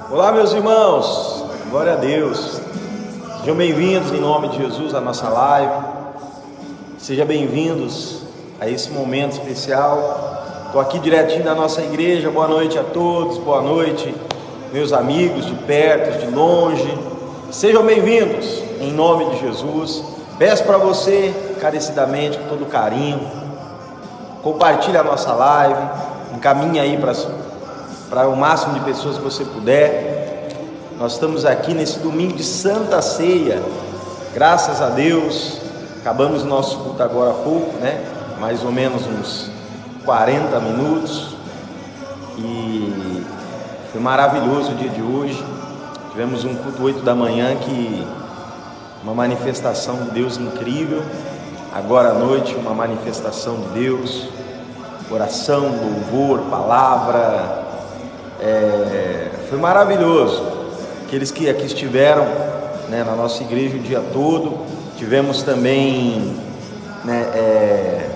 Olá, meus irmãos, glória a Deus, sejam bem-vindos em nome de Jesus à nossa live, sejam bem-vindos a esse momento especial. Estou aqui direitinho da nossa igreja. Boa noite a todos, boa noite, meus amigos de perto, de longe, sejam bem-vindos em nome de Jesus. Peço para você, encarecidamente, com todo carinho, compartilhe a nossa live, encaminhe aí para o máximo de pessoas que você puder. Nós estamos aqui nesse domingo de Santa Ceia, graças a Deus. Acabamos o nosso culto agora há pouco, né? Mais ou menos uns 40 minutos, e foi maravilhoso o dia de hoje. Tivemos um culto 8 da manhã, uma manifestação de Deus incrível. Agora à noite, uma manifestação de Deus, oração, louvor, palavra. Foi maravilhoso. Aqueles que aqui estiveram, né, na nossa igreja o dia todo. Tivemos também, né,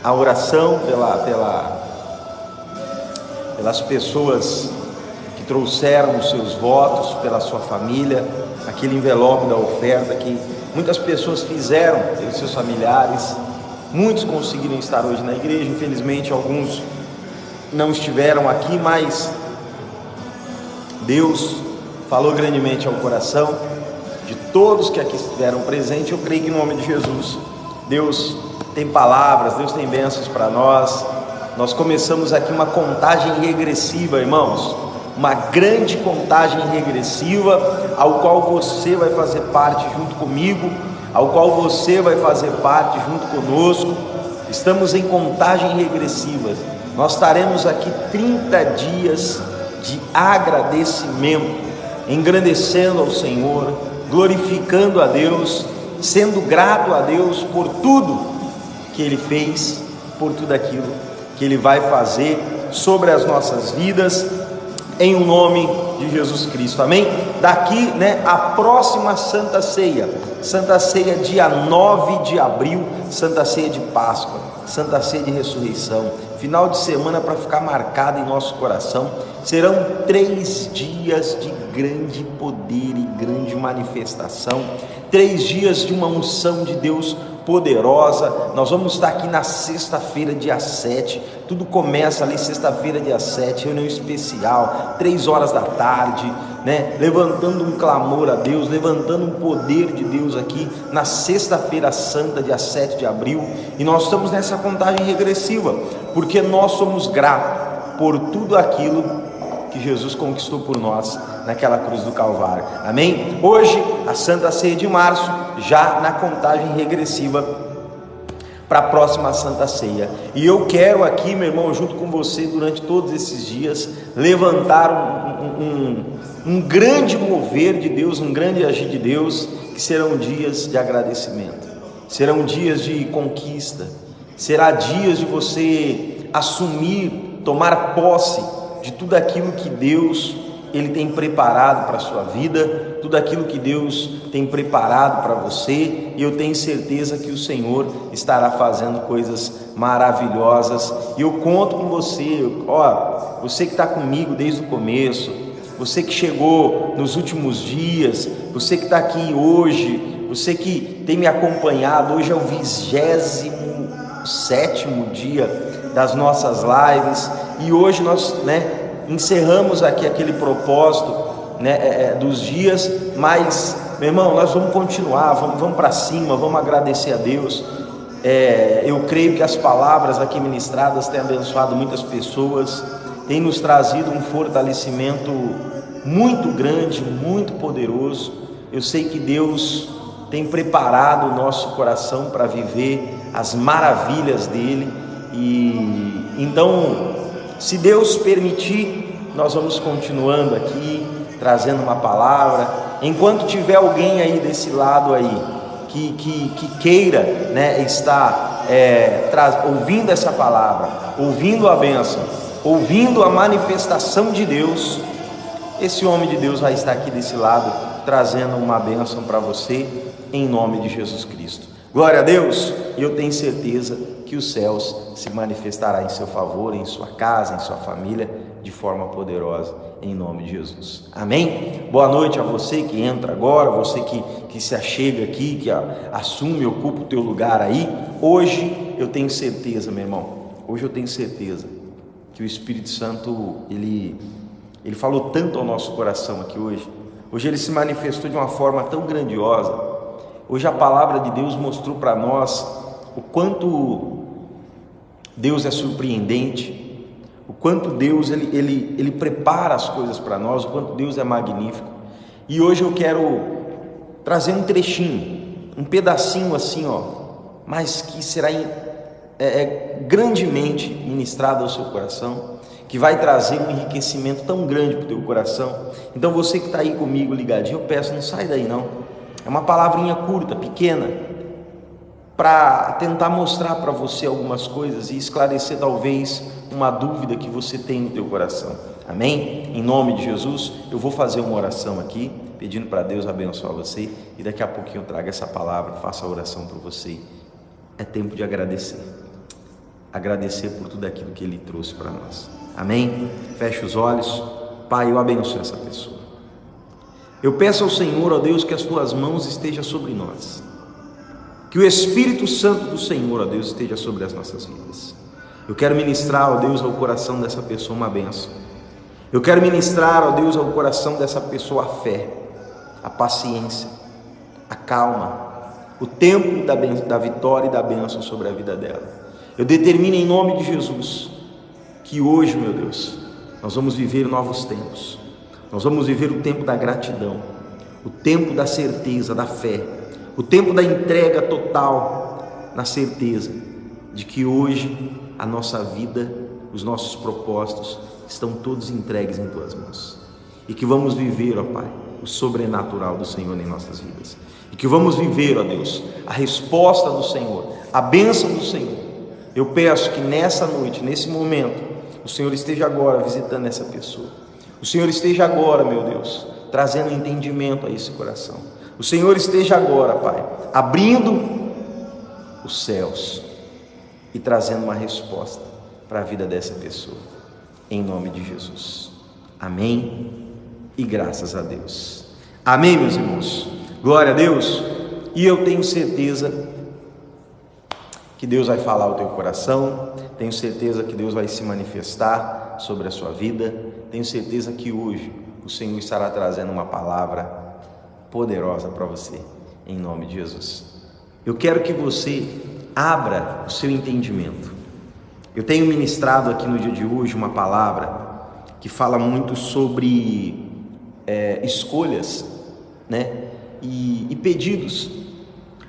a oração pelas pessoas que trouxeram os seus votos, pela sua família, aquele envelope da oferta que muitas pessoas fizeram pelos seus familiares. Muitos conseguiram estar hoje na igreja, infelizmente alguns não estiveram aqui, mas Deus falou grandemente ao coração de todos que aqui estiveram presentes. Eu creio que em nome de Jesus, Deus tem palavras, Deus tem bênçãos para nós. Nós começamos aqui uma contagem regressiva, irmãos, uma grande contagem regressiva, ao qual você vai fazer parte junto comigo, ao qual você vai fazer parte junto conosco. Estamos em contagem regressiva. Nós estaremos aqui 30 dias de agradecimento, engrandecendo ao Senhor, glorificando a Deus, sendo grato a Deus por tudo que Ele fez, por tudo aquilo que Ele vai fazer sobre as nossas vidas, em o nome de Jesus Cristo, amém? Daqui, né, a próxima Santa Ceia, dia 9 de abril, Santa Ceia de Páscoa, Santa Ceia de Ressurreição, final de semana para ficar marcado em nosso coração. Serão 3 dias de grande poder e grande manifestação, 3 dias de uma unção de Deus poderosa. Nós vamos estar aqui na sexta-feira, dia 7, tudo começa ali, sexta-feira, dia 7, reunião especial, 3 horas da tarde, né? Levantando um clamor a Deus, levantando um poder de Deus aqui, na sexta-feira santa, dia 7 de abril, e nós estamos nessa contagem regressiva, porque nós somos gratos por tudo aquilo que Jesus conquistou por nós naquela cruz do Calvário, amém? Hoje, a Santa Ceia de março, já na contagem regressiva para a próxima Santa Ceia, e eu quero aqui, meu irmão, junto com você, durante todos esses dias, levantar um grande mover de Deus, um grande agir de Deus, que serão dias de agradecimento, serão dias de conquista, será dias de você assumir, tomar posse de tudo aquilo que Deus Ele tem preparado para a sua vida, tudo aquilo que Deus tem preparado para você, e eu tenho certeza que o Senhor estará fazendo coisas maravilhosas, e eu conto com você, você que está comigo desde o começo, você que chegou nos últimos dias, você que está aqui hoje, você que tem me acompanhado, hoje é o 27º dia das nossas lives, e hoje nós, encerramos aqui aquele propósito, dos dias, mas, meu irmão, nós vamos continuar, vamos para cima, vamos agradecer a Deus. Eu creio que as palavras aqui ministradas têm abençoado muitas pessoas, têm nos trazido um fortalecimento muito grande, muito poderoso. Eu sei que Deus tem preparado o nosso coração para viver as maravilhas dele, e então, se Deus permitir, nós vamos continuando aqui, trazendo uma palavra. Enquanto tiver alguém aí desse lado aí, que queira, estar ouvindo essa palavra, ouvindo a bênção, ouvindo a manifestação de Deus, esse homem de Deus vai estar aqui desse lado, trazendo uma bênção para você, em nome de Jesus Cristo. Glória a Deus, e eu tenho certeza que os céus se manifestará em seu favor, em sua casa, em sua família, de forma poderosa, em nome de Jesus. Amém? Boa noite a você que entra agora, você que se achega aqui, que assume, ocupa o teu lugar aí. Hoje eu tenho certeza, meu irmão, hoje eu tenho certeza que o Espírito Santo, ele falou tanto ao nosso coração aqui hoje. Hoje ele se manifestou de uma forma tão grandiosa. Hoje a palavra de Deus mostrou para nós o quanto Deus é surpreendente, o quanto Deus ele prepara as coisas para nós, o quanto Deus é magnífico. E hoje eu quero trazer um trechinho, um pedacinho assim, mas que será grandemente ministrado ao seu coração, que vai trazer um enriquecimento tão grande para o teu coração. Então você que está aí comigo ligadinho, eu peço, não sai daí não. É uma palavrinha curta, pequena, para tentar mostrar para você algumas coisas e esclarecer talvez uma dúvida que você tem no teu coração. Amém? Em nome de Jesus, eu vou fazer uma oração aqui, pedindo para Deus abençoar você, e daqui a pouquinho eu trago essa palavra, faço a oração para você. É tempo de agradecer por tudo aquilo que Ele trouxe para nós. Amém? Feche os olhos. Pai, eu abençoo essa pessoa. Eu peço ao Senhor, ó Deus, que as tuas mãos estejam sobre nós, que o Espírito Santo do Senhor, ó Deus, esteja sobre as nossas vidas. Eu quero ministrar, ó Deus, ao coração dessa pessoa uma bênção. Eu quero ministrar, ó Deus, ao coração dessa pessoa a fé, a paciência, a calma, o tempo da vitória e da bênção sobre a vida dela. Eu determino em nome de Jesus que hoje, meu Deus, nós vamos viver novos tempos. Nós vamos viver o tempo da gratidão, o tempo da certeza, da fé, o tempo da entrega total, na certeza de que hoje a nossa vida, os nossos propósitos estão todos entregues em tuas mãos, e que vamos viver, ó Pai, o sobrenatural do Senhor em nossas vidas, e que vamos viver, ó Deus, a resposta do Senhor, a bênção do Senhor. Eu peço que nessa noite, nesse momento, o Senhor esteja agora visitando essa pessoa. O Senhor esteja agora, meu Deus, trazendo entendimento a esse coração. O Senhor esteja agora, Pai, abrindo os céus e trazendo uma resposta para a vida dessa pessoa, em nome de Jesus. Amém e graças a Deus. Amém, meus irmãos. Glória a Deus. E eu tenho certeza que Deus vai falar ao teu coração, tenho certeza que Deus vai se manifestar sobre a sua vida, tenho certeza que hoje o Senhor estará trazendo uma palavra poderosa para você, em nome de Jesus. Eu quero que você abra o seu entendimento. Eu tenho ministrado aqui no dia de hoje uma palavra que fala muito sobre escolhas, e pedidos.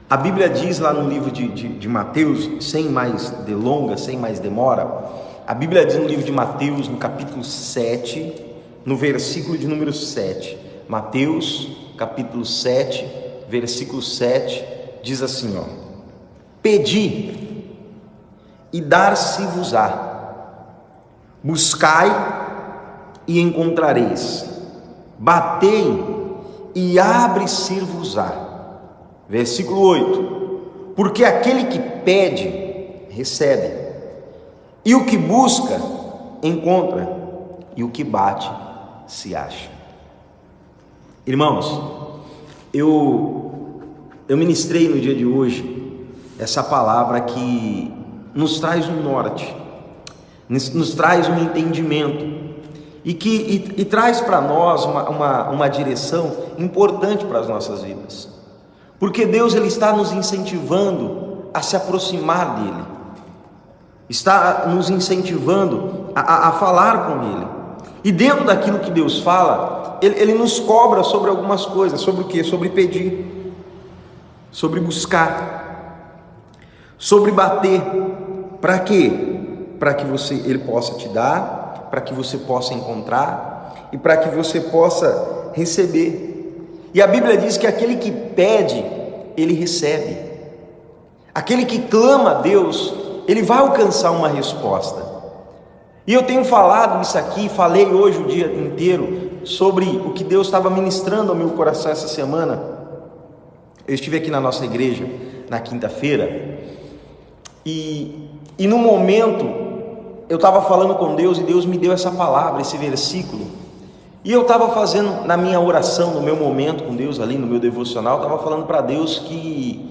A Bíblia diz lá no livro de Mateus, sem mais delongas, sem mais demora, a Bíblia diz no livro de Mateus, no capítulo 7, no versículo de número 7, Mateus, capítulo 7, versículo 7, diz assim, Pedi, e dar-se-vos-á, Buscai e encontrareis, batei e abre-se-vos-á. Versículo 8: porque aquele que pede, recebe, e o que busca, encontra, e o que bate, se acha. Irmãos, eu ministrei no dia de hoje essa palavra que nos traz um norte, nos traz um entendimento, e traz para nós uma direção importante para as nossas vidas, porque Deus ele está nos incentivando a se aproximar dele, está nos incentivando a falar com ele, e dentro daquilo que Deus fala, ele nos cobra sobre algumas coisas. Sobre o que? Sobre pedir, sobre buscar, sobre bater. Para quê? Para que ele possa te dar, para que você possa encontrar e para que você possa receber. E a Bíblia diz que aquele que pede, ele recebe. Aquele que clama a Deus, ele vai alcançar uma resposta. E eu tenho falado isso aqui, falei hoje o dia inteiro sobre o que Deus estava ministrando ao meu coração essa semana. Eu estive aqui na nossa igreja na quinta-feira e no momento eu estava falando com Deus e Deus me deu essa palavra, esse versículo, e eu estava fazendo na minha oração, no meu momento com Deus ali, no meu devocional, estava falando para Deus que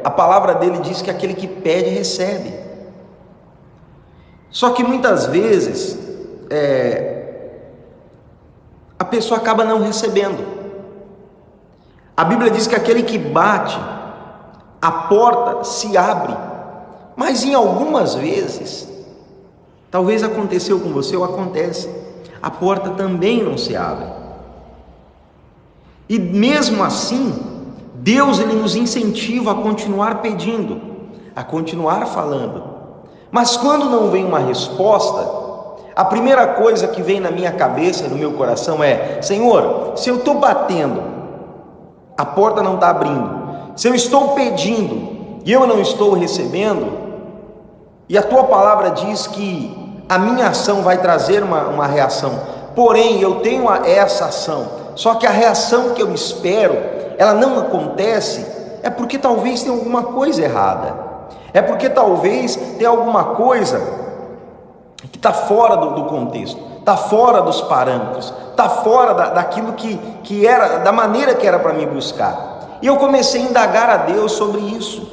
a palavra dele diz que aquele que pede recebe. Só que muitas vezes a pessoa acaba não recebendo. A Bíblia diz que aquele que bate, a porta se abre. Mas em algumas vezes, talvez aconteceu com você ou acontece, a porta também não se abre. E mesmo assim, Deus ele nos incentiva a continuar pedindo, a continuar falando. Mas quando não vem uma resposta, a primeira coisa que vem na minha cabeça, no meu coração é: Senhor, se eu estou batendo, a porta não está abrindo, se eu estou pedindo e eu não estou recebendo, e a tua palavra diz que a minha ação vai trazer uma reação, porém eu tenho essa ação, só que a reação que eu espero, ela não acontece, é porque talvez tenha alguma coisa errada. É porque talvez tenha alguma coisa que está fora do contexto, está fora dos parâmetros, está fora daquilo que era, da maneira que era para me buscar. E eu comecei a indagar a Deus sobre isso,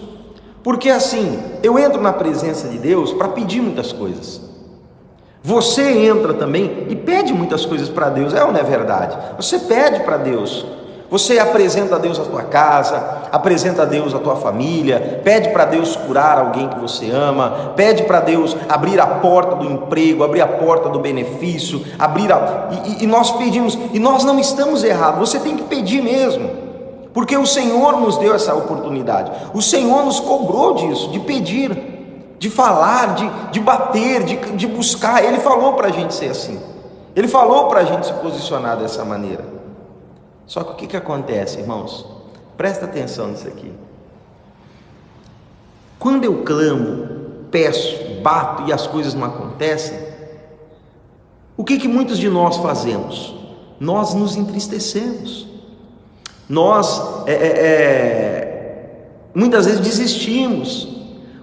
porque assim, eu entro na presença de Deus para pedir muitas coisas. Você entra também e pede muitas coisas para Deus, é ou não é verdade? Você pede para Deus. Você apresenta a Deus a tua casa, apresenta a Deus a tua família, pede para Deus curar alguém que você ama, pede para Deus abrir a porta do emprego, abrir a porta do benefício, e nós pedimos, e nós não estamos errados, você tem que pedir mesmo, porque o Senhor nos deu essa oportunidade, o Senhor nos cobrou disso, de pedir, de falar, de bater, de buscar. Ele falou para a gente ser assim, Ele falou para a gente se posicionar dessa maneira. Só que o que acontece, irmãos? Presta atenção nisso aqui. Quando eu clamo, peço, bato e as coisas não acontecem, o que muitos de nós fazemos? Nós nos entristecemos. Nós muitas vezes desistimos.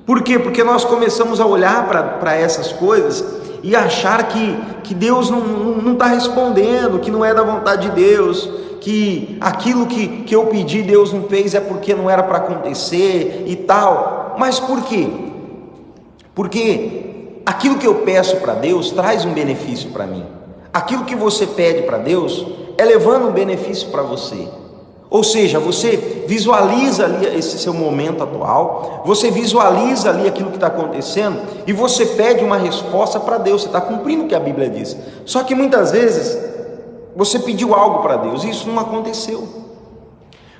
Por quê? Porque nós começamos a olhar para essas coisas e achar que Deus não está respondendo, que não é da vontade de Deus, que aquilo que eu pedi Deus não fez é porque não era para acontecer e tal. Mas por quê? Porque aquilo que eu peço para Deus traz um benefício para mim. Aquilo que você pede para Deus é levando um benefício para você. Ou seja, você visualiza ali esse seu momento atual, você visualiza ali aquilo que está acontecendo e você pede uma resposta para Deus. Você está cumprindo o que a Bíblia diz. Só que muitas vezes você pediu algo para Deus e isso não aconteceu.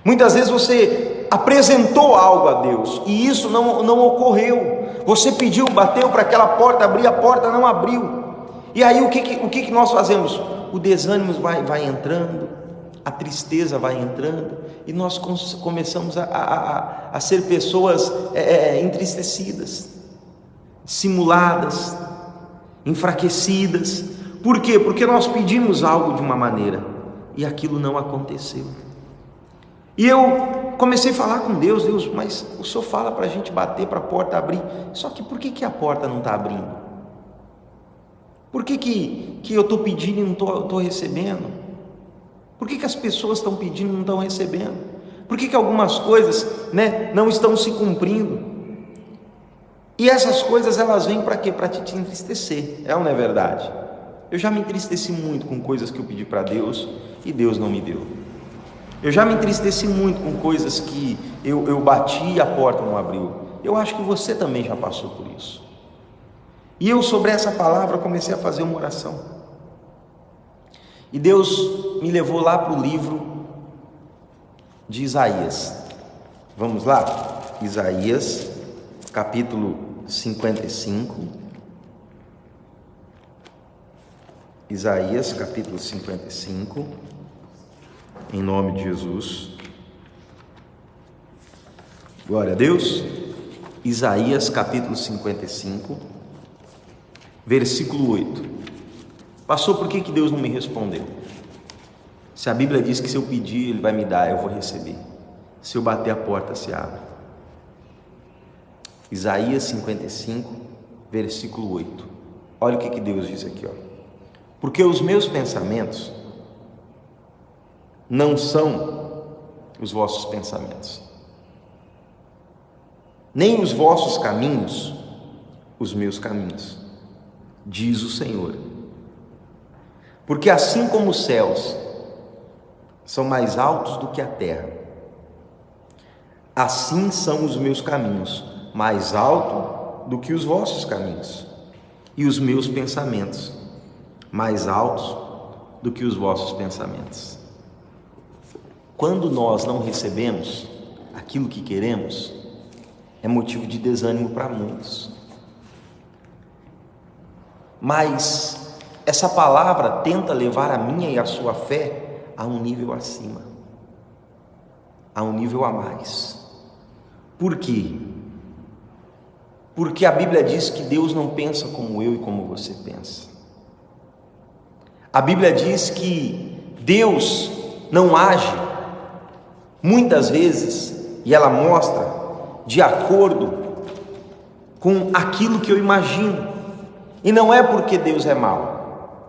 Muitas vezes você apresentou algo a Deus e isso não ocorreu. Você pediu, bateu para aquela porta abrir, a porta não abriu. E aí o que nós fazemos? O desânimo vai entrando, a tristeza vai entrando e nós começamos a ser pessoas entristecidas, simuladas. enfraquecidas. Por quê? Porque nós pedimos algo de uma maneira e aquilo não aconteceu. E eu comecei a falar com Deus: Deus, mas o Senhor fala para a gente bater, para a porta abrir, só que por que a porta não está abrindo? Por que eu estou pedindo e não estou recebendo? Por que as pessoas estão pedindo e não estão recebendo? Por que algumas coisas, não estão se cumprindo? E essas coisas, elas vêm para quê? Para te entristecer, é ou não é verdade? Eu já me entristeci muito com coisas que eu pedi para Deus e Deus não me deu. Eu já me entristeci muito com coisas que eu bati e a porta não abriu. Eu acho que você também já passou por isso. E eu, sobre essa palavra, comecei a fazer uma oração. E Deus me levou lá para o livro de Isaías. Vamos lá? Isaías, capítulo 55. Isaías, capítulo 55. Em nome de Jesus. Glória a Deus. Isaías, capítulo 55, versículo 8. Passou, por que Deus não me respondeu? Se a Bíblia diz que se eu pedir, Ele vai me dar, eu vou receber. Se eu bater a porta, se abre. Isaías 55, versículo 8. Olha o que Deus diz aqui, ó. Porque os meus pensamentos não são os vossos pensamentos, nem os vossos caminhos os meus caminhos, diz o Senhor. Porque assim como os céus são mais altos do que a terra, assim são os meus caminhos mais altos do que os vossos caminhos, e os meus pensamentos mais altos do que os vossos pensamentos. Quando nós não recebemos aquilo que queremos, é motivo de desânimo para muitos. Mas essa palavra tenta levar a minha e a sua fé a um nível acima, a um nível a mais. Por quê? Porque a Bíblia diz que Deus não pensa como eu e como você pensa. A Bíblia diz que Deus não age, muitas vezes, e ela mostra, de acordo com aquilo que eu imagino. E não é porque Deus é mau,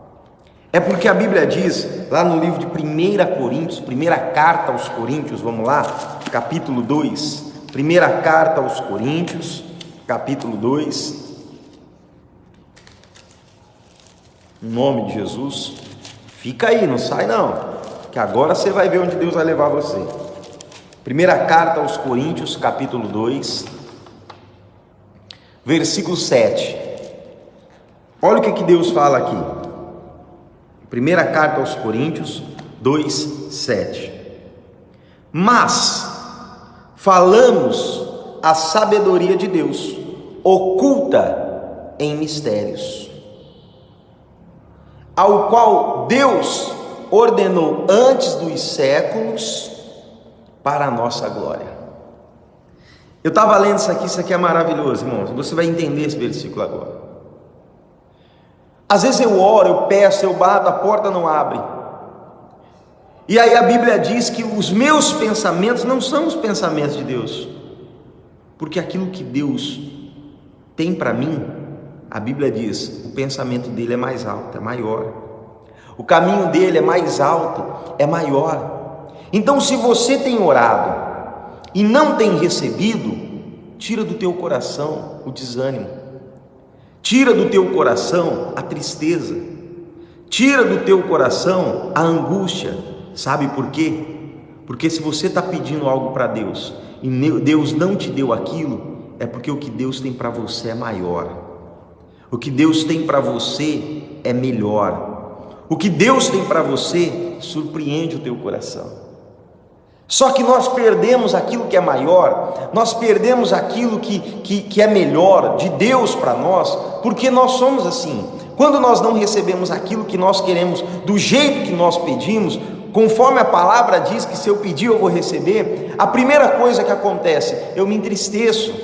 é porque a Bíblia diz, lá no livro de 1 Coríntios, primeira carta aos Coríntios, vamos lá, capítulo 2, primeira carta aos Coríntios, capítulo 2, em nome de Jesus. Fica aí, não sai não, que agora você vai ver onde Deus vai levar você. Primeira carta aos Coríntios, capítulo 2, versículo 7. Olha o que Deus fala aqui. Primeira carta aos Coríntios 2, 7. Mas falamos a sabedoria de Deus, oculta em mistérios, ao qual Deus ordenou antes dos séculos para a nossa glória. Eu estava lendo isso aqui é maravilhoso, irmãos. Você vai entender esse versículo agora. Às vezes eu oro, eu peço, eu bato, a porta não abre. E aí a Bíblia diz que os meus pensamentos não são os pensamentos de Deus, porque aquilo que Deus tem para mim, a Bíblia diz, o pensamento dele é mais alto, é maior. O caminho dele é mais alto, é maior. Então, se você tem orado e não tem recebido, tira do teu coração o desânimo. Tira do teu coração a tristeza, tira do teu coração a angústia. Sabe por quê? Porque se você está pedindo algo para Deus e Deus não te deu aquilo, é porque o que Deus tem para você é maior. O que Deus tem para você é melhor. O que Deus tem para você surpreende o teu coração. Só que nós perdemos aquilo que é maior, nós perdemos aquilo que é melhor de Deus para nós, porque nós somos assim. Quando nós não recebemos aquilo que nós queremos do jeito que nós pedimos, conforme a palavra diz que se eu pedir eu vou receber, a primeira coisa que acontece, eu me entristeço,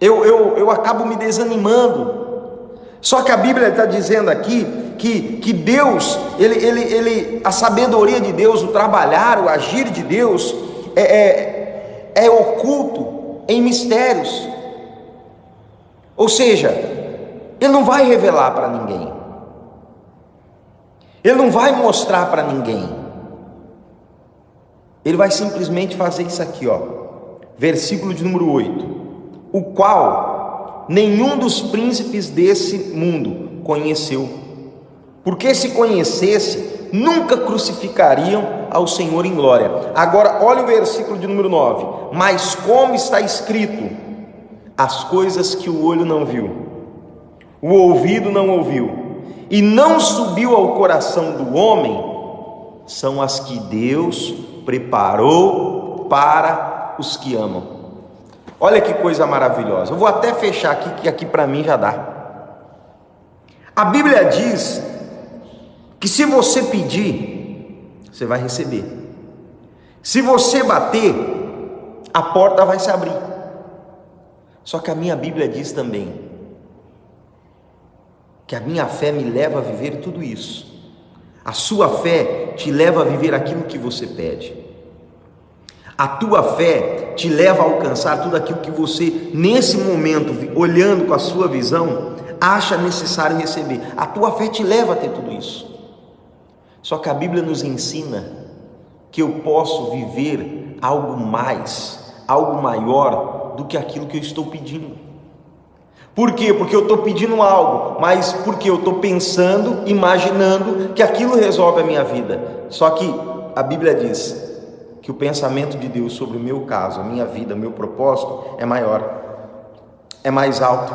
eu acabo me desanimando. Só que a Bíblia está dizendo aqui que Deus, a sabedoria de Deus, o trabalhar, o agir de Deus é oculto em mistérios. Ou seja, Ele não vai revelar para ninguém, Ele não vai mostrar para ninguém, Ele vai simplesmente fazer isso aqui, versículo de número 8: o qual nenhum dos príncipes desse mundo conheceu, porque se conhecesse, nunca crucificariam ao Senhor em glória. Agora olha o versículo de número 9: mas como está escrito, as coisas que o olho não viu, o ouvido não ouviu, e não subiu ao coração do homem, são as que Deus preparou para os que amam. Olha que coisa maravilhosa. Eu vou até fechar aqui, que aqui para mim já dá. A Bíblia diz que se você pedir, você vai receber. Se você bater, a porta vai se abrir. Só que a minha Bíblia diz também que a minha fé me leva a viver tudo isso. A sua fé te leva a viver aquilo que você pede. A tua fé te leva a alcançar tudo aquilo que você, nesse momento, olhando com a sua visão, acha necessário receber. A tua fé te leva a ter tudo isso. Só que a Bíblia nos ensina que eu posso viver algo mais, algo maior do que aquilo que eu estou pedindo. Por quê? Porque eu estou pedindo algo, mas porque eu estou pensando, imaginando que aquilo resolve a minha vida. Só que a Bíblia diz que o pensamento de Deus sobre o meu caso, a minha vida, o meu propósito é maior, é mais alto.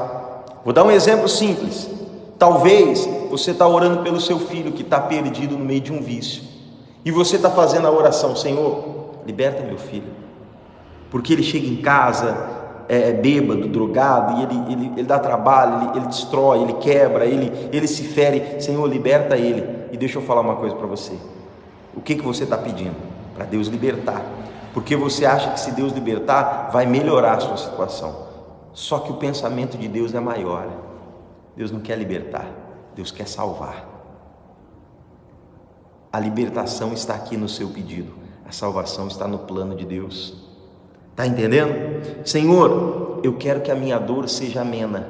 Vou dar um exemplo simples. Talvez você está orando pelo seu filho que está perdido no meio de um vício, e você está fazendo a oração: Senhor, liberta meu filho, porque ele chega em casa bêbado, drogado, e ele dá trabalho, ele destrói, ele quebra, ele se fere. Senhor, liberta ele. E deixa eu falar uma coisa para você: o que você está pedindo? Para Deus libertar, porque você acha que se Deus libertar, vai melhorar a sua situação. Só que o pensamento de Deus é maior. Deus não quer libertar, Deus quer salvar. A libertação está aqui no seu pedido, a salvação está no plano de Deus. Está entendendo? Senhor, eu quero que a minha dor seja amena.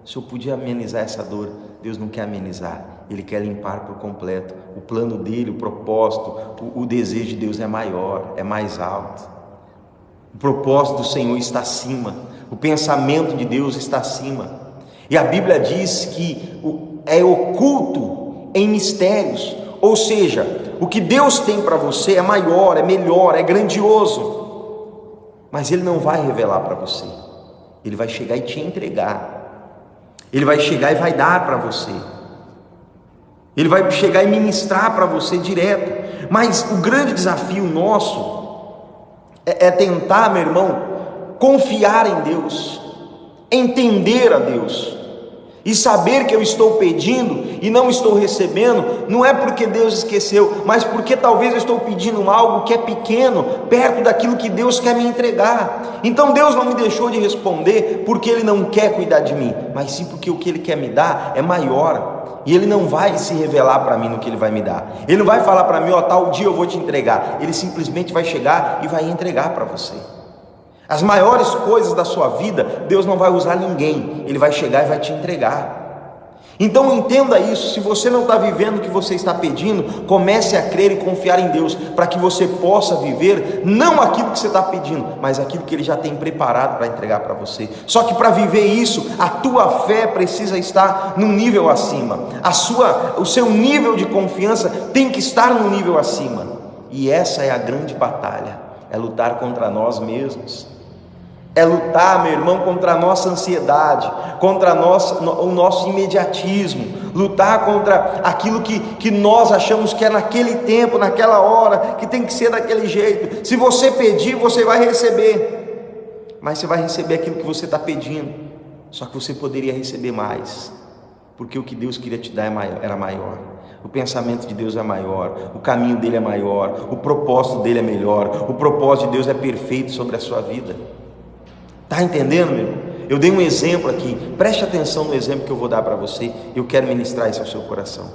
Se eu podia amenizar essa dor, Deus não quer amenizar, Ele quer limpar por completo. O plano dele, o propósito, o desejo de Deus é maior, é mais alto. O propósito do Senhor está acima, o pensamento de Deus está acima. E a Bíblia diz que é oculto em mistérios, ou seja, o que Deus tem para você é maior, é melhor, é grandioso, mas Ele não vai revelar para você. Ele vai chegar e te entregar, Ele vai chegar e vai dar para você, Ele vai chegar e ministrar para você direto. Mas o grande desafio nosso é tentar, meu irmão, confiar em Deus, entender a Deus, e saber que eu estou pedindo e não estou recebendo, não é porque Deus esqueceu, mas porque talvez eu estou pedindo algo que é pequeno, perto daquilo que Deus quer me entregar. Então Deus não me deixou de responder porque Ele não quer cuidar de mim, mas sim porque o que Ele quer me dar é maior, e Ele não vai se revelar para mim no que Ele vai me dar. Ele não vai falar para mim: tal dia eu vou te entregar. Ele simplesmente vai chegar e vai entregar para você. As maiores coisas da sua vida, Deus não vai usar ninguém, Ele vai chegar e vai te entregar. Então entenda isso. Se você não está vivendo o que você está pedindo, comece a crer e confiar em Deus, para que você possa viver não aquilo que você está pedindo, mas aquilo que Ele já tem preparado para entregar para você. Só que para viver isso, a tua fé precisa estar num nível acima, o seu nível de confiança tem que estar num nível acima. E essa é a grande batalha, é lutar contra nós mesmos. É lutar, meu irmão, contra a nossa ansiedade, contra o nosso imediatismo, lutar contra aquilo que nós achamos que é naquele tempo, naquela hora, que tem que ser daquele jeito. Se você pedir, você vai receber, mas você vai receber aquilo que você está pedindo, só que você poderia receber mais, porque o que Deus queria te dar era maior. O pensamento de Deus é maior, o caminho dele é maior, o propósito dele é melhor, o propósito de Deus é perfeito sobre a sua vida. Está entendendo, meu? Eu dei um exemplo aqui, preste atenção no exemplo que eu vou dar para você, eu quero ministrar isso ao seu coração.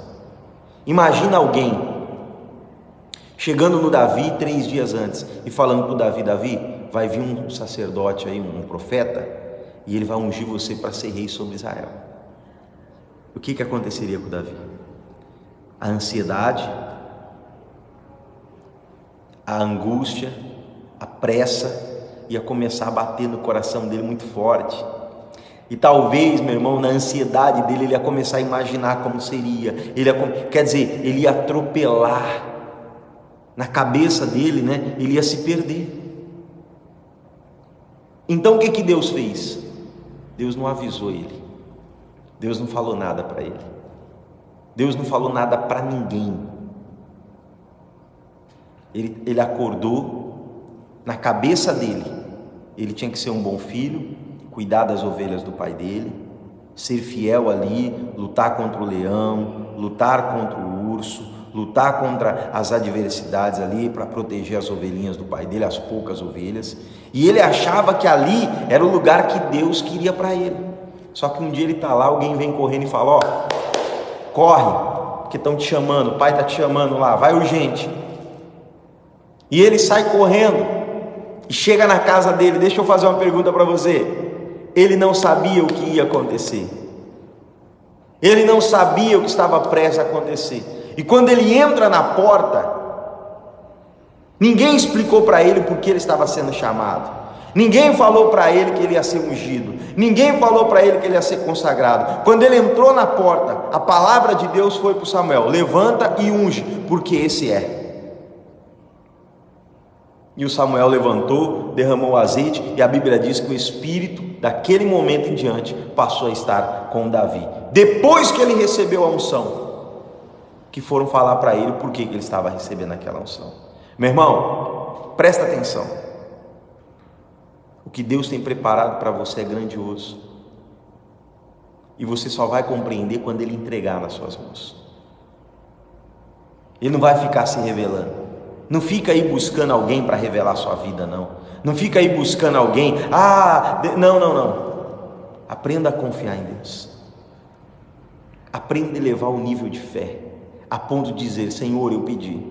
Imagina alguém chegando no Davi 3 dias antes e falando para o Davi: Davi, vai vir um sacerdote aí, um profeta, e ele vai ungir você para ser rei sobre Israel. O que aconteceria com o Davi? A ansiedade, a angústia, a pressa ia começar a bater no coração dele muito forte. E talvez, meu irmão, na ansiedade dele, ele ia começar a imaginar como seria. Ele ia atropelar. Na cabeça dele, né? Ele ia se perder. Então o que Deus fez? Deus não avisou ele. Deus não falou nada para ele. Deus não falou nada para ninguém. Ele acordou. Na cabeça dele, ele tinha que ser um bom filho, cuidar das ovelhas do pai dele, ser fiel ali, lutar contra o leão, lutar contra o urso, lutar contra as adversidades ali para proteger as ovelhinhas do pai dele, as poucas ovelhas. E ele achava que ali era o lugar que Deus queria para ele. Só que um dia ele está lá, alguém vem correndo e fala: ó, corre, porque estão te chamando, o pai está te chamando lá, vai urgente. E ele sai correndo e chega na casa dele. Deixa eu fazer uma pergunta para você. Ele não sabia o que ia acontecer. Ele não sabia o que estava prestes a acontecer. E quando ele entra na porta, ninguém explicou para ele por que ele estava sendo chamado. Ninguém falou para ele que ele ia ser ungido. Ninguém falou para ele que ele ia ser consagrado. Quando ele entrou na porta, a palavra de Deus foi para Samuel: levanta e unge, porque esse é. E o Samuel levantou, derramou o azeite, e a Bíblia diz que o Espírito, daquele momento em diante, passou a estar com Davi. Depois que ele recebeu a unção, que foram falar para ele por que ele estava recebendo aquela unção. Meu irmão, presta atenção. O que Deus tem preparado para você é grandioso. E você só vai compreender quando Ele entregar nas suas mãos. Ele não vai ficar se revelando. Não fica aí buscando alguém para revelar a sua vida, não. Não fica aí buscando alguém. Não. Aprenda a confiar em Deus. Aprenda a elevar o nível de fé, a ponto de dizer: Senhor, eu pedi,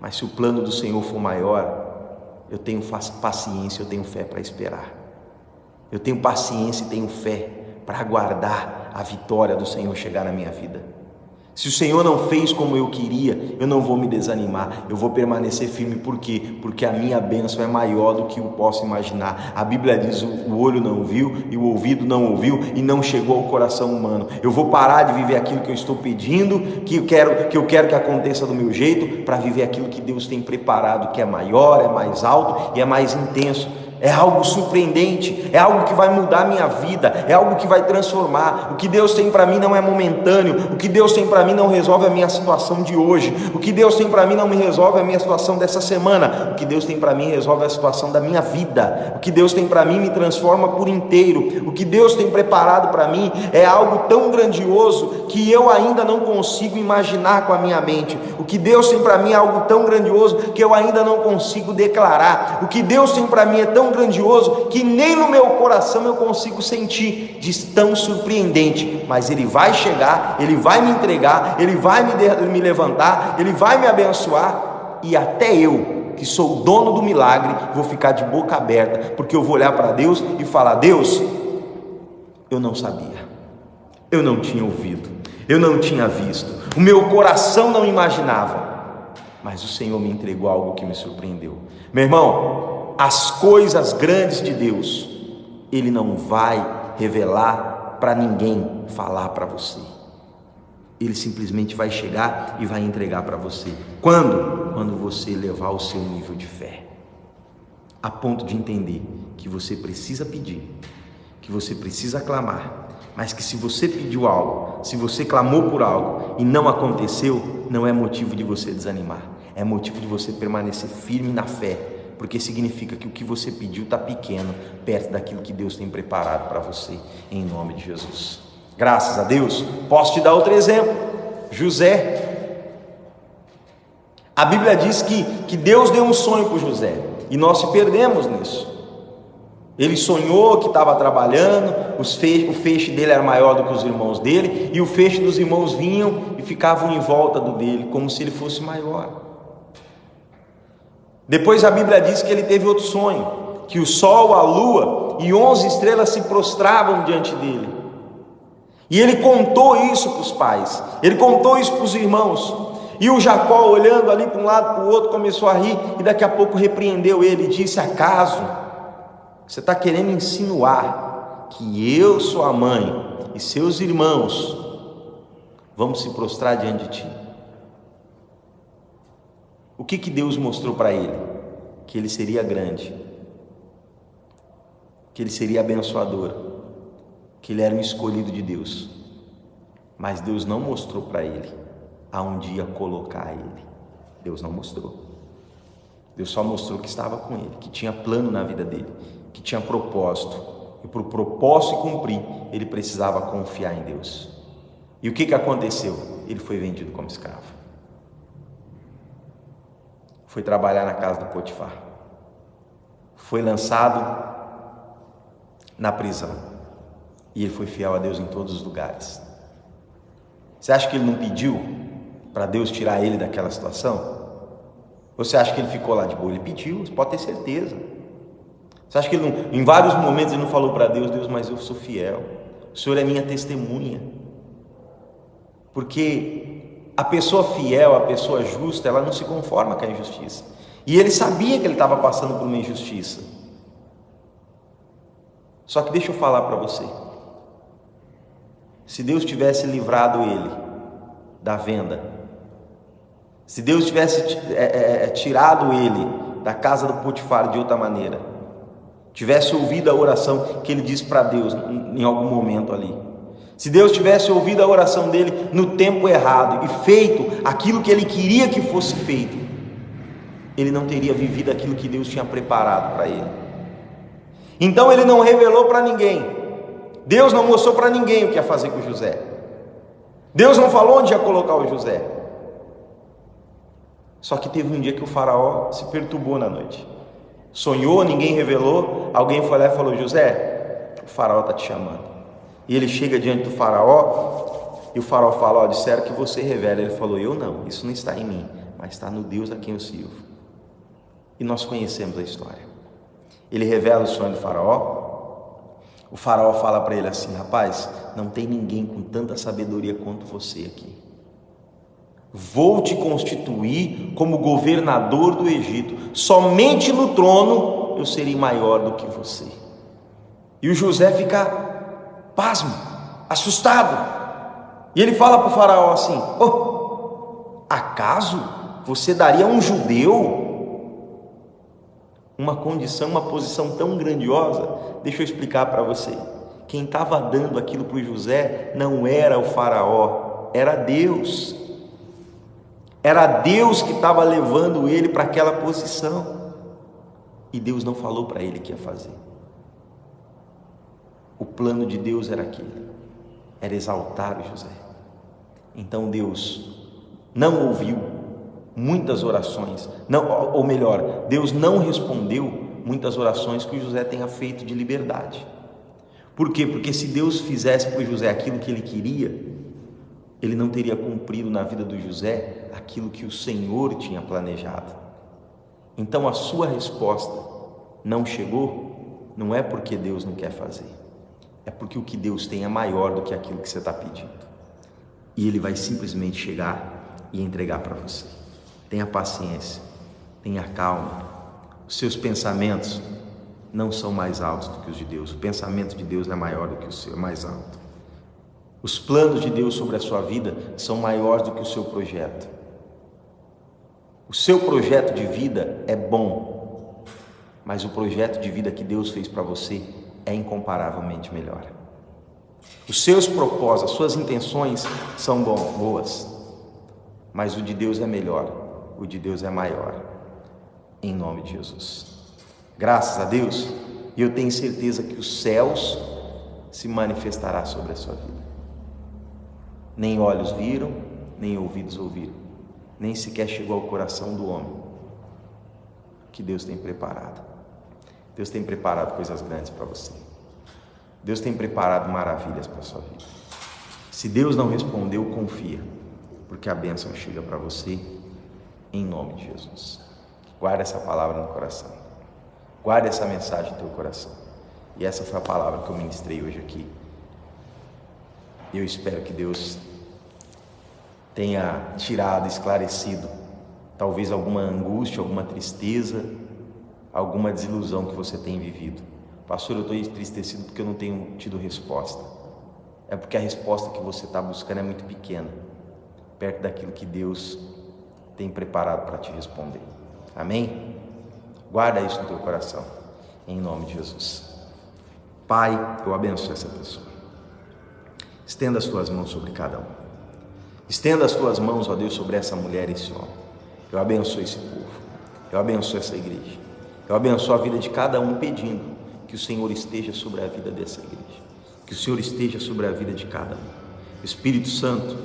mas se o plano do Senhor for maior, eu tenho paciência, eu tenho fé para esperar. Eu tenho paciência e tenho fé para aguardar a vitória do Senhor chegar na minha vida. Se o Senhor não fez como eu queria, eu não vou me desanimar, eu vou permanecer firme. Por quê? Porque a minha bênção é maior do que eu posso imaginar. A Bíblia diz: o olho não viu e o ouvido não ouviu e não chegou ao coração humano. Eu vou parar de viver aquilo que eu estou pedindo, que eu quero que aconteça do meu jeito, para viver aquilo que Deus tem preparado, que é maior, é mais alto e é mais intenso. É algo surpreendente, é algo que vai mudar a minha vida, é algo que vai transformar. O que Deus tem para mim não é momentâneo, o que Deus tem para mim não resolve a minha situação de hoje, o que Deus tem para mim não me resolve a minha situação dessa semana, o que Deus tem para mim resolve a situação da minha vida, o que Deus tem para mim me transforma por inteiro. O que Deus tem preparado para mim é algo tão grandioso que eu ainda não consigo imaginar com a minha mente. O que Deus tem para mim é algo tão grandioso que eu ainda não consigo declarar. O que Deus tem para mim é tão grandioso que nem no meu coração eu consigo sentir, de tão surpreendente. Mas Ele vai chegar, Ele vai me entregar, Ele vai me levantar, Ele vai me abençoar, e até eu, que sou o dono do milagre, vou ficar de boca aberta, porque eu vou olhar para Deus e falar: Deus, eu não sabia, eu não tinha ouvido, eu não tinha visto, o meu coração não imaginava, mas o Senhor me entregou algo que me surpreendeu. Meu irmão, as coisas grandes de Deus, Ele não vai revelar para ninguém, falar para você. Ele simplesmente vai chegar e vai entregar para você. Quando? Quando você levar o seu nível de fé, a ponto de entender que você precisa pedir, que você precisa clamar, mas que se você pediu algo, se você clamou por algo e não aconteceu, não é motivo de você desanimar, é motivo de você permanecer firme na fé, porque significa que o que você pediu está pequeno, perto daquilo que Deus tem preparado para você, em nome de Jesus. Graças a Deus. Posso te dar outro exemplo? José. A Bíblia diz que Deus deu um sonho para José, e nós se perdemos nisso. Ele sonhou que estava trabalhando, o feixe dele era maior do que os irmãos dele, e o feixe dos irmãos vinham e ficavam em volta do dele, como se ele fosse maior. Depois a Bíblia diz que ele teve outro sonho, que o sol, a lua e 11 estrelas se prostravam diante dele. E ele contou isso para os pais, ele contou isso para os irmãos. E o Jacó, olhando ali para um lado para o outro, começou a rir, e daqui a pouco repreendeu ele e disse: acaso você está querendo insinuar que eu, sua mãe e seus irmãos vamos se prostrar diante de ti? O que Deus mostrou para ele? Que ele seria grande, que ele seria abençoador, que ele era um escolhido de Deus. Mas Deus não mostrou para ele aonde ia colocar ele. Deus não mostrou. Deus só mostrou que estava com ele, que tinha plano na vida dele, que tinha propósito, e para o propósito cumprir, ele precisava confiar em Deus. E o que aconteceu? Ele foi vendido como escravo, foi trabalhar na casa do Potifar, foi lançado na prisão, e ele foi fiel a Deus em todos os lugares. Você acha que ele não pediu para Deus tirar ele daquela situação? Você acha que ele ficou lá de boa? Ele pediu, você pode ter certeza. Você acha que ele não, em vários momentos ele não falou para Deus: Deus, mas eu sou fiel, o Senhor é minha testemunha? Porque a pessoa fiel, a pessoa justa, ela não se conforma com a injustiça. E ele sabia que ele estava passando por uma injustiça. Só que deixa eu falar para você, se Deus tivesse livrado ele da venda, se Deus tivesse tirado ele da casa do Potifar de outra maneira, tivesse ouvido a oração que ele disse para Deus em algum momento ali, se Deus tivesse ouvido a oração dele no tempo errado e feito aquilo que ele queria que fosse feito, ele não teria vivido aquilo que Deus tinha preparado para ele. Então ele não revelou para ninguém, Deus não mostrou para ninguém o que ia fazer com José, Deus não falou onde ia colocar o José. Só que teve um dia que o faraó se perturbou na noite, sonhou, ninguém revelou, alguém foi lá e falou: José, o faraó está te chamando. E ele chega diante do faraó, e o faraó fala: ó, disseram que você revela. Ele falou: eu não, isso não está em mim, mas está no Deus a quem eu sirvo. E nós conhecemos a história. Ele revela o sonho do faraó. O faraó fala para ele assim: rapaz, não tem ninguém com tanta sabedoria quanto você aqui. Vou te constituir como governador do Egito, somente no trono eu serei maior do que você. E o José fica pasmo, assustado, e ele fala para o faraó assim: oh, acaso você daria a um judeu uma condição, uma posição tão grandiosa? Deixa eu explicar para você, quem estava dando aquilo para o José não era o faraó, era Deus. Era Deus que estava levando ele para aquela posição, e Deus não falou para ele o que ia fazer. O plano de Deus era aquele, era exaltar o José. Então Deus não ouviu muitas orações, não, ou melhor, Deus não respondeu muitas orações que o José tenha feito de liberdade. Por quê? Porque se Deus fizesse para o José aquilo que ele queria, ele não teria cumprido na vida do José aquilo que o Senhor tinha planejado. Então a sua resposta não chegou, não é porque Deus não quer fazer, é porque o que Deus tem é maior do que aquilo que você está pedindo, e Ele vai simplesmente chegar e entregar para você. Tenha paciência, tenha calma. Os seus pensamentos não são mais altos do que os de Deus. O pensamento de Deus é maior do que o seu, é mais alto. Os planos de Deus sobre a sua vida são maiores do que o seu projeto. O seu projeto de vida é bom, mas o projeto de vida que Deus fez para você é incomparavelmente melhor. Os seus propósitos, as suas intenções são boas, mas o de Deus é melhor, o de Deus é maior, em nome de Jesus. Graças a Deus, e eu tenho certeza que os céus se manifestará sobre a sua vida. Nem olhos viram, nem ouvidos ouviram, nem sequer chegou ao coração do homem que Deus tem preparado. Deus tem preparado coisas grandes para você. Deus tem preparado maravilhas para a sua vida. Se Deus não respondeu, confia, porque a bênção chega para você em nome de Jesus. Guarda essa palavra no coração. Guarda essa mensagem no teu coração. E essa foi a palavra que eu ministrei hoje aqui. Eu espero que Deus tenha tirado, esclarecido, talvez alguma angústia, alguma tristeza, alguma desilusão que você tem vivido. Pastor, eu estou entristecido porque eu não tenho tido resposta. É porque a resposta que você está buscando é muito pequena, perto daquilo que Deus tem preparado para te responder. Amém? Guarda isso no teu coração, em nome de Jesus. Pai, eu abençoo essa pessoa. Estenda as tuas mãos sobre cada um. Estenda as tuas mãos, ó Deus, sobre essa mulher e esse homem. Eu abençoo esse povo. Eu abençoo essa igreja. Eu abençoo a vida de cada um, pedindo que o Senhor esteja sobre a vida dessa igreja. Que o Senhor esteja sobre a vida de cada um. Espírito Santo,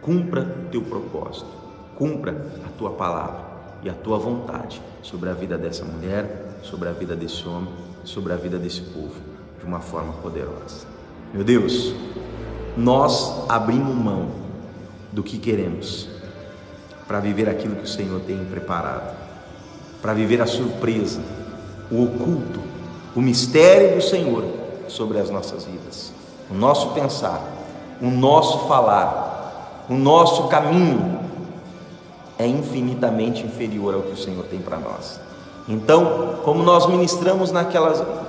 cumpra teu propósito. Cumpra a tua palavra e a tua vontade sobre a vida dessa mulher, sobre a vida desse homem, sobre a vida desse povo, de uma forma poderosa. Meu Deus, nós abrimos mão do que queremos para viver aquilo que o Senhor tem preparado, para viver a surpresa, o oculto, o mistério do Senhor sobre as nossas vidas, o nosso pensar, o nosso falar, o nosso caminho é infinitamente inferior ao que o Senhor tem para nós. Então, como nós ministramos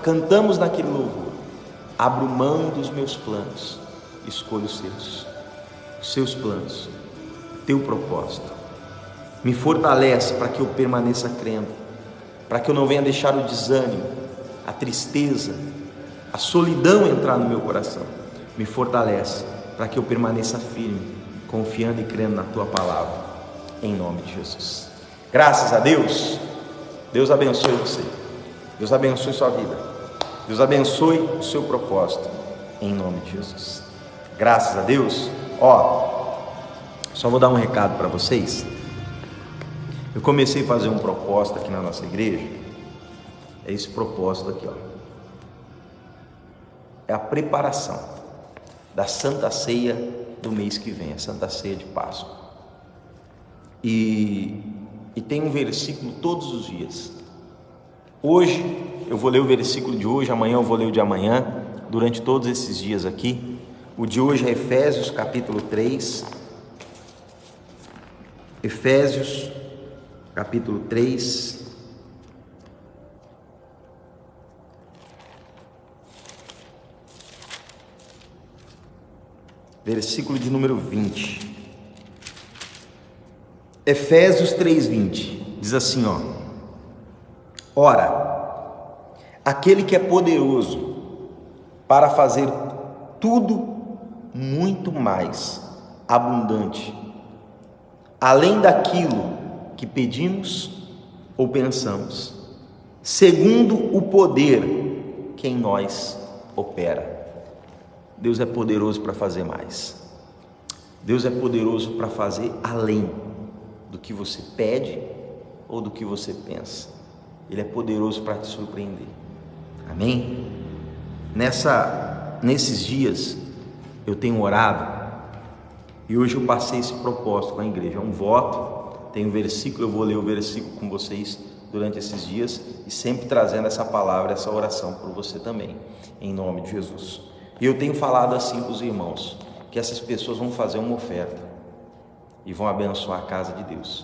cantamos naquele louvor, abro mão dos meus planos, escolho os seus planos, teu propósito. Me fortalece para que eu permaneça crendo, para que eu não venha deixar o desânimo, a tristeza, a solidão entrar no meu coração. Me fortalece para que eu permaneça firme, confiando e crendo na tua palavra, em nome de Jesus. Graças a Deus. Deus abençoe você. Deus abençoe sua vida. Deus abençoe o seu propósito, em nome de Jesus. Graças a Deus. Só vou dar um recado para vocês. Eu comecei a fazer um propósito aqui na nossa igreja. É esse propósito aqui, é a preparação da Santa Ceia do mês que vem, a Santa Ceia de Páscoa. E tem um versículo todos os dias. Hoje eu vou ler o versículo de hoje, amanhã eu vou ler o de amanhã, durante todos esses dias aqui. O de hoje é Efésios capítulo 3. Efésios capítulo 3. Versículo de número 20. Efésios 3:20 diz assim, ora, aquele que é poderoso para fazer tudo muito mais abundante, além daquilo que pedimos ou pensamos, segundo o poder que em nós opera. Deus é poderoso para fazer mais. Deus é poderoso para fazer além do que você pede ou do que você pensa. Ele é poderoso para te surpreender. Amém? Nesses dias eu tenho orado e hoje eu passei esse propósito com a igreja. É um voto, tem um versículo, eu vou ler o versículo com vocês durante esses dias e sempre trazendo essa palavra, essa oração por você também, em nome de Jesus. E eu tenho falado assim para os irmãos, que essas pessoas vão fazer uma oferta e vão abençoar a casa de Deus.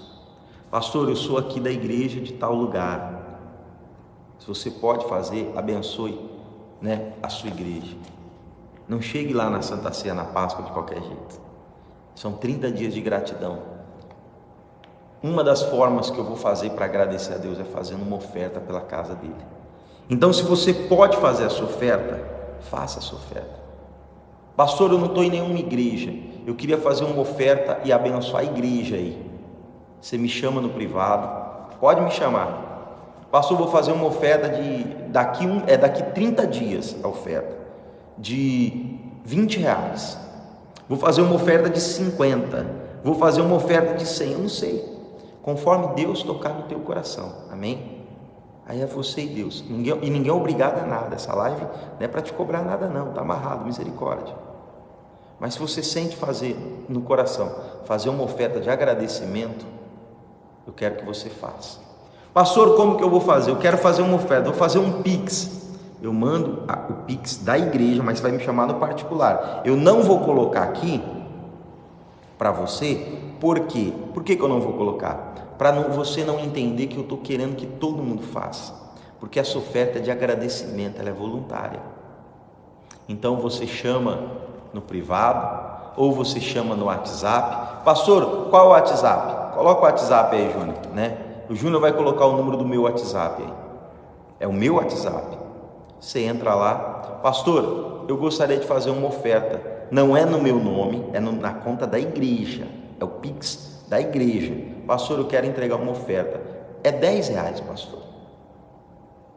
Pastor, eu sou aqui da igreja de tal lugar. Se você pode fazer, abençoe, a sua igreja. Não chegue lá na Santa Ceia, na Páscoa, de qualquer jeito. São 30 dias de gratidão. Uma das formas que eu vou fazer para agradecer a Deus é fazendo uma oferta pela casa dele. Então, se você pode fazer a sua oferta, faça a sua oferta. Pastor, eu não estou em nenhuma igreja, eu queria fazer uma oferta e abençoar a igreja aí. Você me chama no privado, pode me chamar. Pastor, vou fazer uma oferta daqui 30 dias a oferta, de R$20. Vou fazer uma oferta de 50, vou fazer uma oferta de 100, eu não sei. Conforme Deus tocar no teu coração, amém? Aí é você e Deus. Ninguém é obrigado a nada. Essa live não é para te cobrar nada não, está amarrado, misericórdia. Mas se você sente fazer no coração, fazer uma oferta de agradecimento, eu quero que você faça. Pastor, como que eu vou fazer? Eu quero fazer uma oferta, vou fazer um Pix. Eu mando o Pix da igreja, mas vai me chamar no particular. Eu não vou colocar aqui para você. Por quê? Por que eu não vou colocar? Para você não entender que eu estou querendo que todo mundo faça. Porque essa oferta é de agradecimento, ela é voluntária. Então você chama no privado, ou você chama no WhatsApp. Pastor, qual é o WhatsApp? Coloca o WhatsApp aí, Júnior, né? O Júnior vai colocar o número do meu WhatsApp aí. É o meu WhatsApp. Você entra lá. Pastor, eu gostaria de fazer uma oferta. Não é no meu nome, é na conta da igreja. É o Pix da igreja. Pastor, eu quero entregar uma oferta. É R$10, pastor.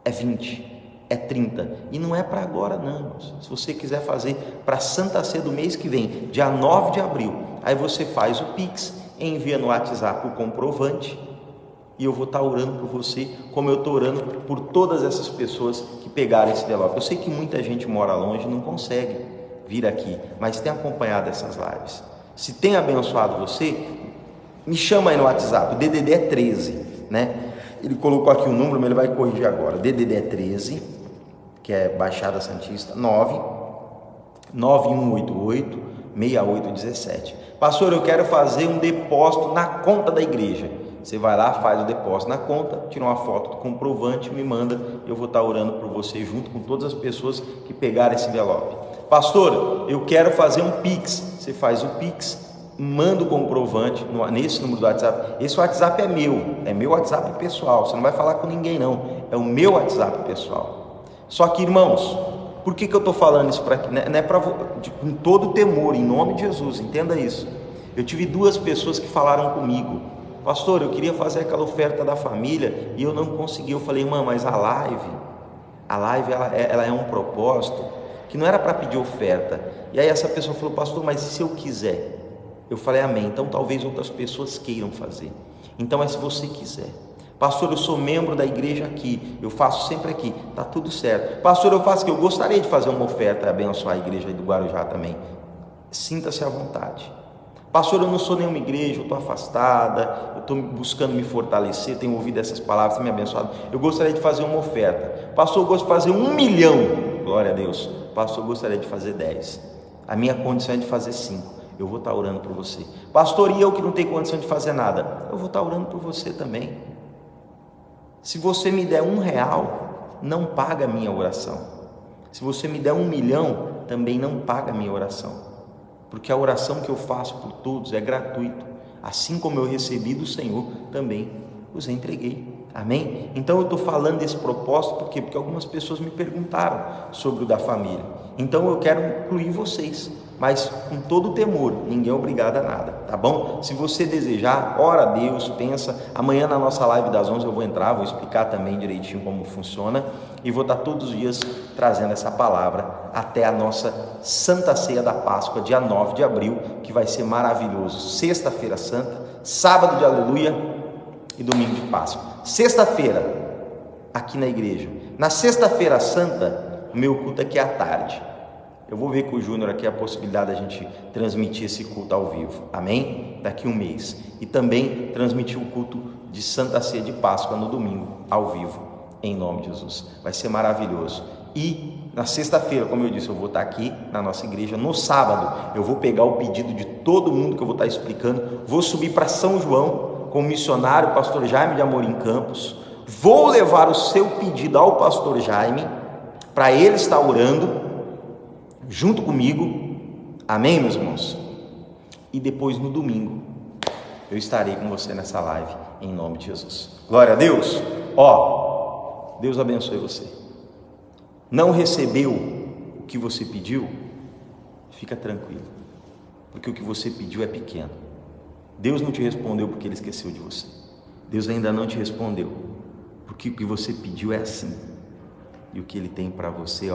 É 20, é 30. E não é para agora não. Se você quiser fazer para Santa Ceia do mês que vem, dia 9 de abril, aí você faz o Pix, envia no WhatsApp o comprovante, e eu vou estar orando por você, como eu estou orando por todas essas pessoas que pegaram esse envelope. Eu sei que muita gente mora longe e não consegue vir aqui, mas tem acompanhado essas lives. Se tem abençoado você, me chama aí no WhatsApp. O DDD é 13, né? Ele colocou aqui o número, mas ele vai corrigir agora. O DDD é 13, que é Baixada Santista, 99188-6817. Pastor, eu quero fazer um depósito na conta da igreja. Você vai lá, faz o depósito na conta, tira uma foto do comprovante, me manda, eu vou estar orando por você junto com todas as pessoas que pegaram esse envelope. Pastor, eu quero fazer um Pix. Você faz o Pix, manda o comprovante nesse número do WhatsApp. Esse WhatsApp é meu WhatsApp pessoal, você não vai falar com ninguém não, é o meu WhatsApp pessoal. Só que, irmãos, por que eu estou falando isso para aqui? Não é com todo temor, em nome de Jesus, entenda isso. Eu tive 2 pessoas que falaram comigo: pastor, eu queria fazer aquela oferta da família e eu não consegui. Eu falei: irmã, mas a live ela é um propósito que não era para pedir oferta. E aí essa pessoa falou: pastor, mas e se eu quiser? Eu falei: amém. Então talvez outras pessoas queiram fazer. Então é se você quiser. Pastor, eu sou membro da igreja aqui, eu faço sempre aqui, tá tudo certo. Pastor, eu faço que eu gostaria de fazer uma oferta e abençoar a igreja aí do Guarujá também. Sinta-se à vontade. Pastor, eu não sou nenhuma igreja, eu estou afastada, eu estou buscando me fortalecer, tenho ouvido essas palavras, tem me abençoado. Eu gostaria de fazer uma oferta. Pastor, eu gosto de fazer 1 milhão. Glória a Deus. Pastor, eu gostaria de fazer 10. A minha condição é de fazer 5. Eu vou estar orando por você. Pastor, e eu que não tenho condição de fazer nada? Eu vou estar orando por você também. Se você me der R$1, não paga a minha oração. Se você me der 1 milhão, também não paga a minha oração. Porque a oração que eu faço por todos é gratuito. Assim como eu recebi do Senhor, também os entreguei. Amém? Então eu estou falando desse propósito, por quê? Porque algumas pessoas me perguntaram sobre o da família. Então eu quero incluir vocês, mas com todo temor, ninguém é obrigado a nada, tá bom? Se você desejar, ora a Deus, pensa. Amanhã na nossa live das 11 eu vou entrar, vou explicar também direitinho como funciona, e vou estar todos os dias trazendo essa palavra até a nossa Santa Ceia da Páscoa, dia 9 de abril, que vai ser maravilhoso. Sexta-feira Santa, sábado de Aleluia e domingo de Páscoa. Sexta-feira, aqui na igreja. Na sexta-feira Santa, o meu culto aqui é à tarde. Eu vou ver com o Júnior aqui a possibilidade da gente transmitir esse culto ao vivo, amém? Daqui um mês. E também transmitir o culto de Santa Ceia de Páscoa no domingo, ao vivo, em nome de Jesus. Vai ser maravilhoso. E na sexta-feira, como eu disse, eu vou estar aqui na nossa igreja. No sábado, eu vou pegar o pedido de todo mundo que eu vou estar explicando. Vou subir para São João com o missionário pastor Jaime de Amorim Campos. Vou levar o seu pedido ao pastor Jaime, para ele estar orando junto comigo, amém, meus irmãos? E depois no domingo eu estarei com você nessa live, em nome de Jesus. Glória a Deus. Deus abençoe você. Não recebeu o que você pediu? Fica tranquilo, porque o que você pediu é pequeno. Deus não te respondeu porque Ele esqueceu de você. Deus ainda não te respondeu, porque o que você pediu é assim. E o que Ele tem para você,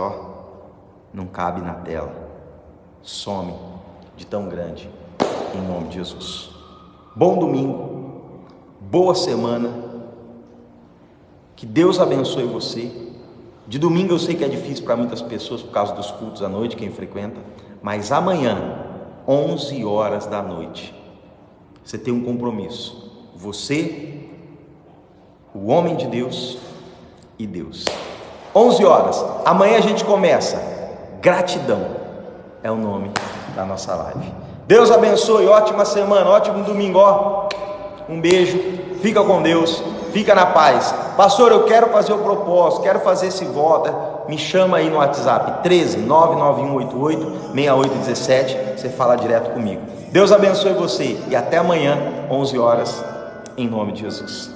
não cabe na tela, some de tão grande, em nome de Jesus. Bom domingo, boa semana Que Deus abençoe você. De domingo eu sei que é difícil para muitas pessoas por causa dos cultos à noite, quem frequenta, mas amanhã, 11 horas da noite, você tem um compromisso. Você, o homem de Deus e Deus. 11 horas. Amanhã a gente começa. Gratidão é o nome da nossa live. Deus abençoe. Ótima semana, ótimo domingo. Um beijo. Fica com Deus. Fica na paz. Pastor, eu quero fazer o propósito, quero fazer esse voto. Me chama aí no WhatsApp 13 99188 6817. Você fala direto comigo. Deus abençoe você e até amanhã, 11 horas, em nome de Jesus.